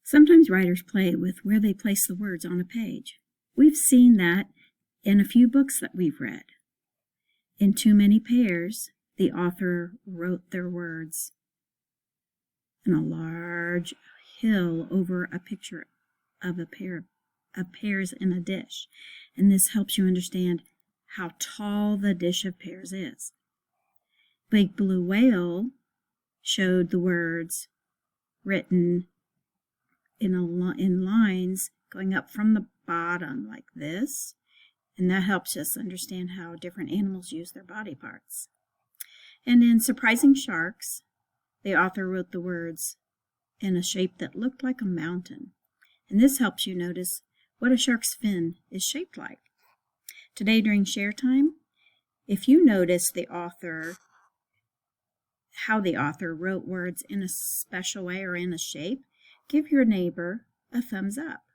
Sometimes writers play with where they place the words on a page. We've seen that in a few books that we've read. In Too Many Pears, the author wrote their words in a large hill over a picture of a pair of pears in a dish, and this helps you understand how tall the dish of pears is. Big Blue Whale showed the words written in lines going up from the bottom like this, and that helps us understand how different animals use their body parts. And in Surprising Sharks, the author wrote the words in a shape that looked like a mountain, and this helps you notice what a shark's fin is shaped like. Today during share time, if you notice how the author wrote words in a special way or in a shape, give your neighbor a thumbs up.